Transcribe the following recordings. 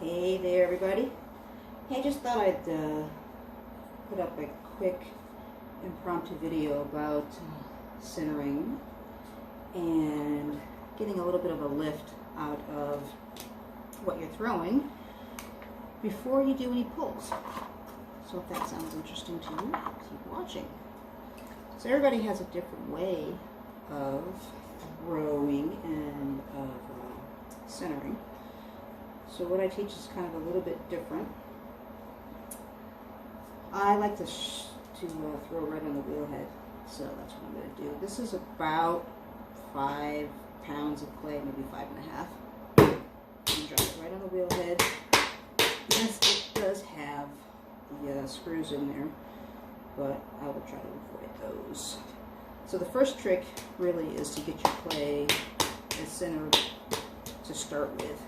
Hey there, everybody. Hey, just thought I'd put up a quick impromptu video about centering and getting a little bit of a lift out of what you're throwing before you do any pulls. So if that sounds interesting to you, keep watching. So everybody has a different way of throwing and of centering. So what I teach is kind of a little bit different. I like to throw right on the wheel head, so that's what I'm going to do. This is about 5 pounds of clay, maybe 5.5. And drop it right on the wheel head. Yes, it does have the screws in there, but I will try to avoid those. So the first trick really is to get your clay as centered to start with.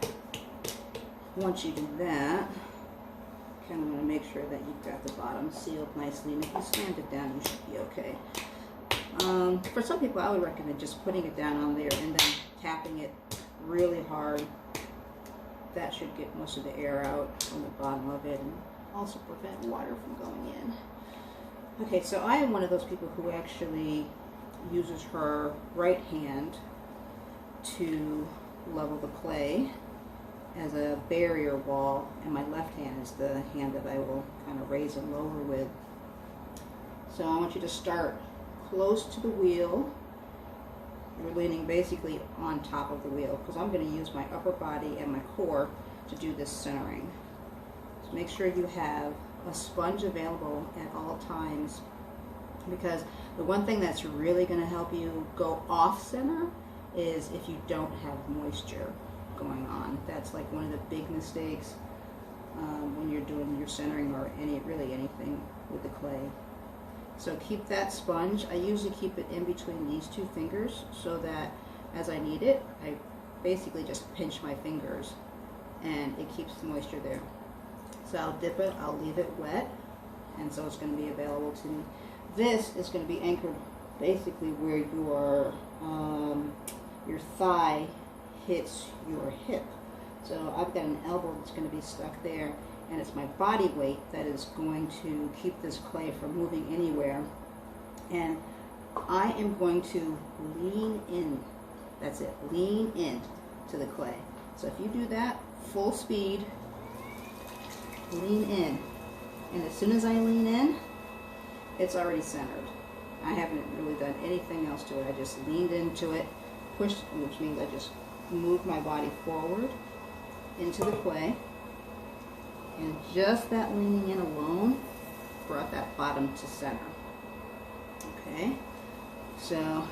Once you do that, kind of want to make sure that you've got the bottom sealed nicely, and if you sand it down, you should be okay. For some people, I would recommend just putting it down on there and then tapping it really hard. That should get most of the air out from the bottom of it and also prevent water from going in. Okay, so I am one of those people who actually uses her right hand to level the clay as a barrier wall, and my left hand is the hand that I will kind of raise and lower with. So I want you to start close to the wheel. You're leaning basically on top of the wheel because I'm going to use my upper body and my core to do this centering. So make sure you have a sponge available at all times, because the one thing that's really going to help you go off center is if you don't have moisture going on. That's like one of the big mistakes when you're doing your centering or really anything with the clay. So keep that sponge. I usually keep it in between these two fingers so that as I need it, I basically just pinch my fingers and it keeps the moisture there. So I'll dip it, I'll leave it wet, and so it's going to be available to me. This is going to be anchored basically where your thigh hits your hip. So I've got an elbow that's going to be stuck there, and it's my body weight that is going to keep this clay from moving anywhere. And I am going to lean in. That's it, lean in to the clay. So if you do that, full speed, lean in. And as soon as I lean in, it's already centered. I haven't really done anything else to it. I just leaned into it, pushed, which means I just move my body forward into the clay, and just that leaning in alone brought that bottom to center. Okay, so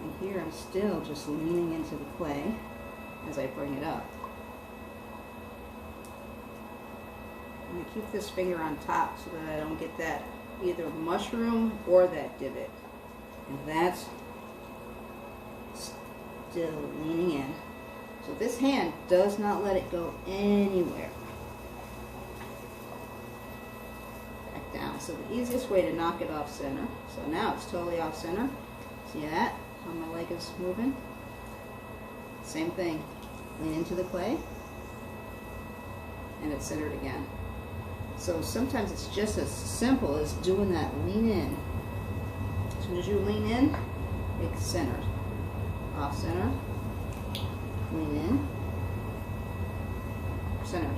and here I'm still just leaning into the clay as I bring it up. I'm going to keep this finger on top so that I don't get that either mushroom or that divot, and that's still leaning in. So this hand does not let it go anywhere. Back down. So the easiest way to knock it off center. So now it's totally off center. See that? How my leg is moving? Same thing. Lean into the clay and it's centered again. So sometimes it's just as simple as doing that lean in. As soon as you lean in, it's centered. Off center, lean in, centered.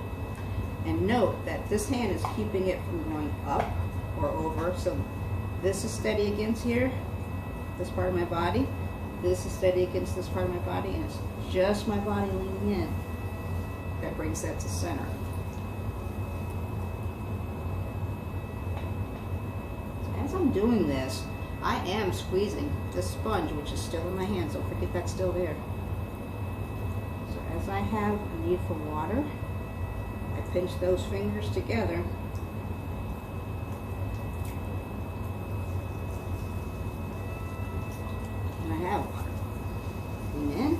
And note that this hand is keeping it from going up or over. So this is steady against here, this part of my body. This is steady against this part of my body, and it's just my body leaning in that brings that to center. So as I'm doing this, I am squeezing the sponge, which is still in my hands. Don't forget that's still there. So as I have a need for water, I pinch those fingers together. And I have water. Lean in.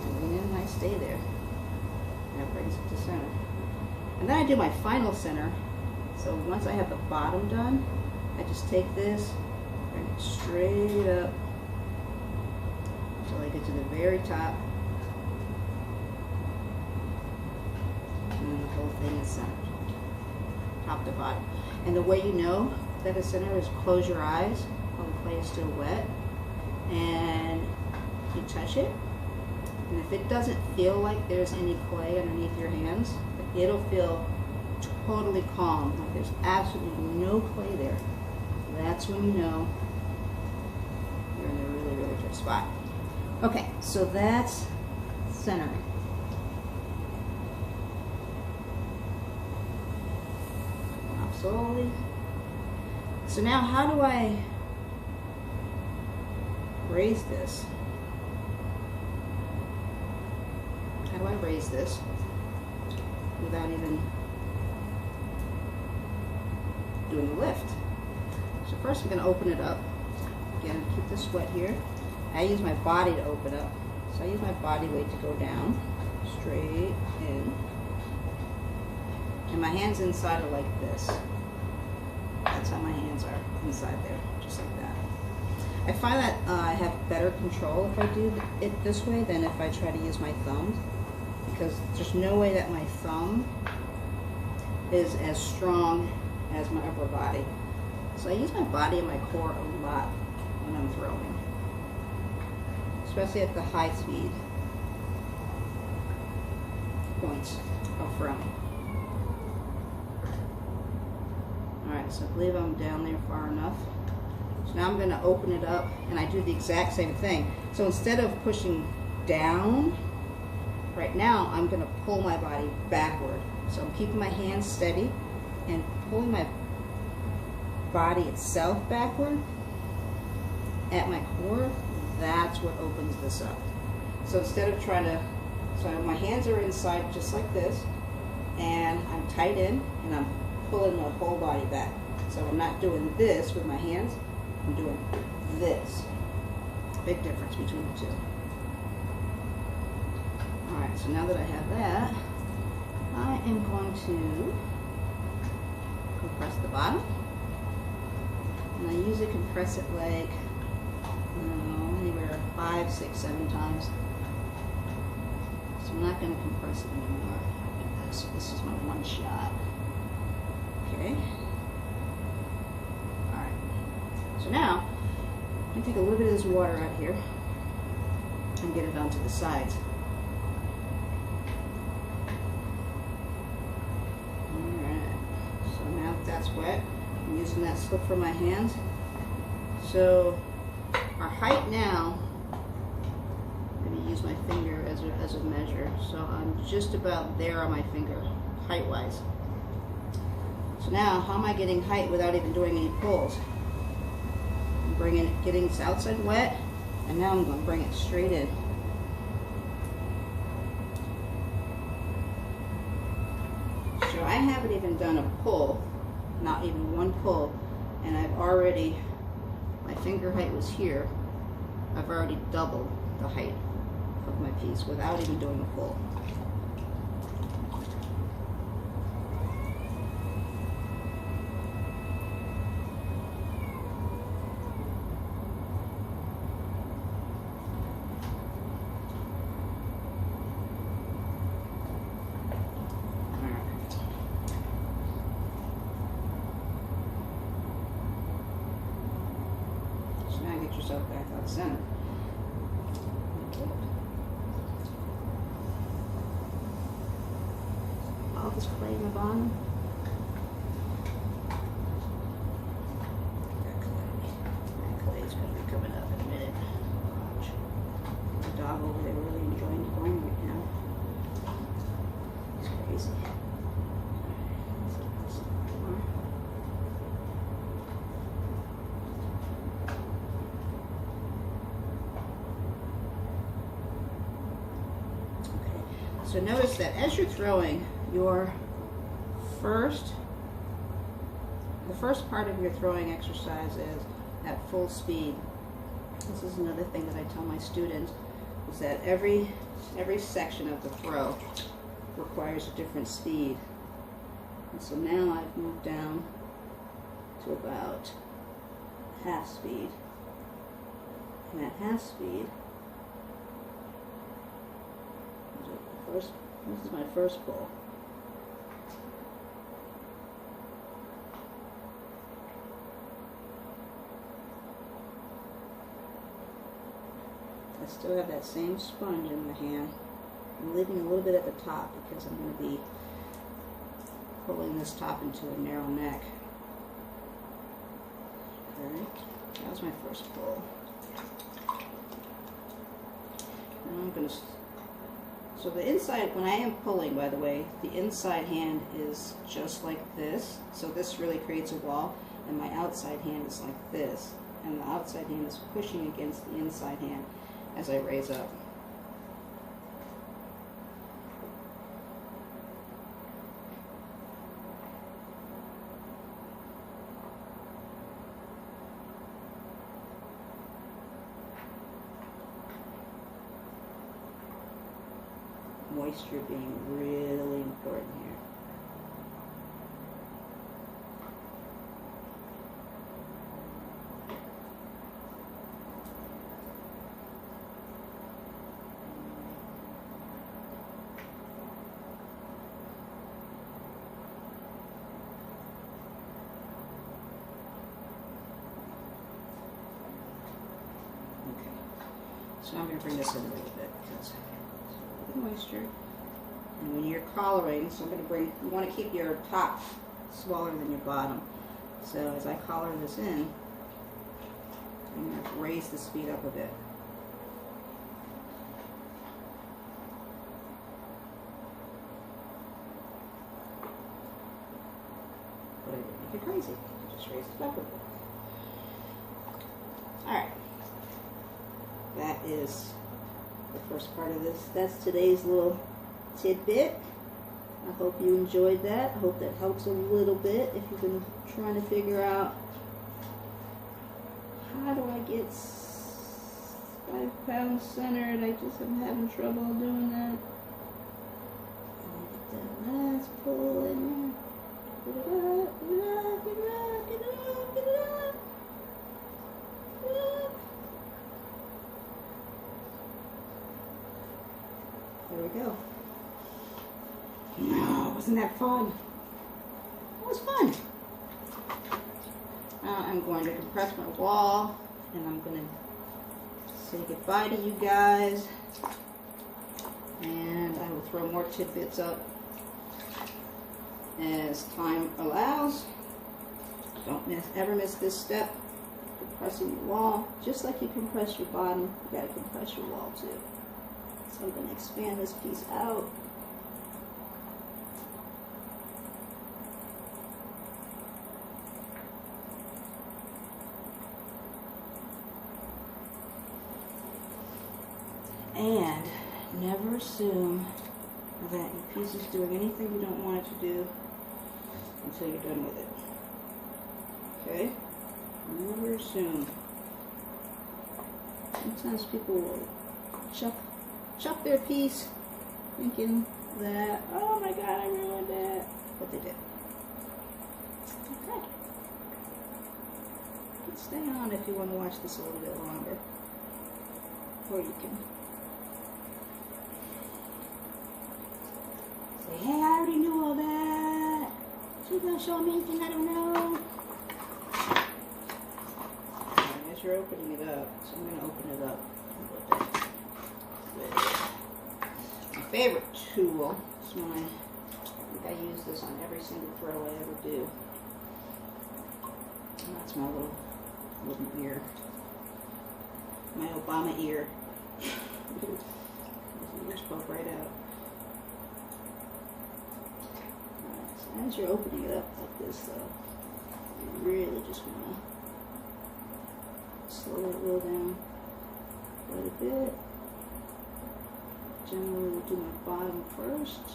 And lean in and I stay there. And that brings it to center. And then I do my final center. So once I have the bottom done, I just take this, bring it straight up until I get to the very top, whole thing is centered, top to bottom. And the way you know that it's centered is close your eyes while the clay is still wet, and you touch it. And if it doesn't feel like there's any clay underneath your hands, it'll feel totally calm, like there's absolutely no clay there. That's when you know you're in a really, really good spot. Okay, so that's centering. Now slowly. So now how do I raise this? How do I raise this without even doing the lift? So first I'm going to open it up. Again, keep this wet here. I use my body to open up. So I use my body weight to go down, straight in. And my hands inside are like this. That's how my hands are inside there, just like that. I find that I have better control if I do it this way than if I try to use my thumbs, because there's no way that my thumb is as strong as my upper body. So I use my body and my core a lot when I'm throwing, especially at the high speed points of throwing. Alright, so I believe I'm down there far enough. So now I'm going to open it up, and I do the exact same thing. So instead of pushing down, right now I'm going to pull my body backward. So I'm keeping my hands steady and pulling my body itself backward at my core. That's what opens this up. So instead of trying to, so my hands are inside just like this, and I'm tight in, and I'm pulling my whole body back. So I'm not doing this with my hands, I'm doing this. Big difference between the two. Alright, so now that I have that, I am going to compress the bottom. And I usually compress it like, I don't know, anywhere 5, 6, 7 times. So I'm not going to compress it anymore. Like this. This is my one shot. Okay. Alright. So now, I'm going to take a little bit of this water out here and get it onto the sides. Alright. So now that that's wet, I'm using that slip for my hands. So our height now, I'm going to use my finger as a measure. So I'm just about there on my finger, height-wise. So now, how am I getting height without even doing any pulls? I'm getting this outside wet, and now I'm going to bring it straight in. So I haven't even done a pull, not even one pull, and I've already, my finger height was here, I've already doubled the height of my piece without even doing a pull. Yourself back out center. All this clay in the bottom. That clay is going to be coming up in a minute. Watch. The dog over there really enjoying the going right now. It's crazy. So notice that as you're throwing, the first part of your throwing exercise is at full speed. This is another thing that I tell my students, is that every section of the throw requires a different speed. And so now I've moved down to about half speed. And at half speed, this is my first pull. I still have that same sponge in my hand. I'm leaving a little bit at the top because I'm going to be pulling this top into a narrow neck. Okay, that was my first pull. Now I'm going to, so the inside, when I am pulling, by the way, the inside hand is just like this. So this really creates a wall, and my outside hand is like this. And the outside hand is pushing against the inside hand as I raise up. Moisture being really important here. Okay, so I'm going to bring this in a little bit because the moisture. And when you're collaring, so I'm going to bring, you want to keep your top smaller than your bottom. So as I collar this in, I'm going to raise the speed up a bit. But I didn't make it crazy. Just raise it up a bit. Alright. That is the first part of this. That's today's little tidbit. I hope you enjoyed that. I hope that helps a little bit if you've been trying to figure out how do I get 5 pounds centered. I just am having trouble doing that. Let's pull in there. Get it up, get it up, get it up, get it up, get it up. Get it up. There we go. No, wasn't that fun? It was fun. Now I'm going to compress my wall, and I'm going to say goodbye to you guys. And I will throw more tidbits up as time allows. Don't ever miss this step. Compressing your wall. Just like you compress your bottom, you got to compress your wall too. So I'm going to expand this piece out. And never assume that your piece is doing anything you don't want it to do until you're done with it. Okay? Never assume. Sometimes people will chuck their piece thinking that, oh my god, I ruined it. But they did. Okay. You can stay on if you want to watch this a little bit longer. Or you can say, hey, I already knew all that. She's going to show me anything I don't know. And as you're opening it up, so I'm going to open it up with my favorite tool. It's my, I think I use this on every single throw I ever do. And that's my little wooden ear. My Obama ear. The ears poke right out. Alright, so as you're opening it up like this though, you really just want to slow that wheel down quite a bit. Generally we'll do my bottom first.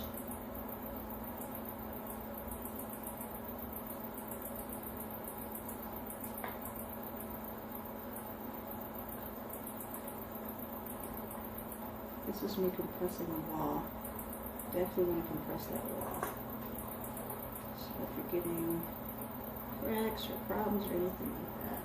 This is me compressing the wall. Definitely want to compress that wall. So if you're getting cracks or problems or anything like that,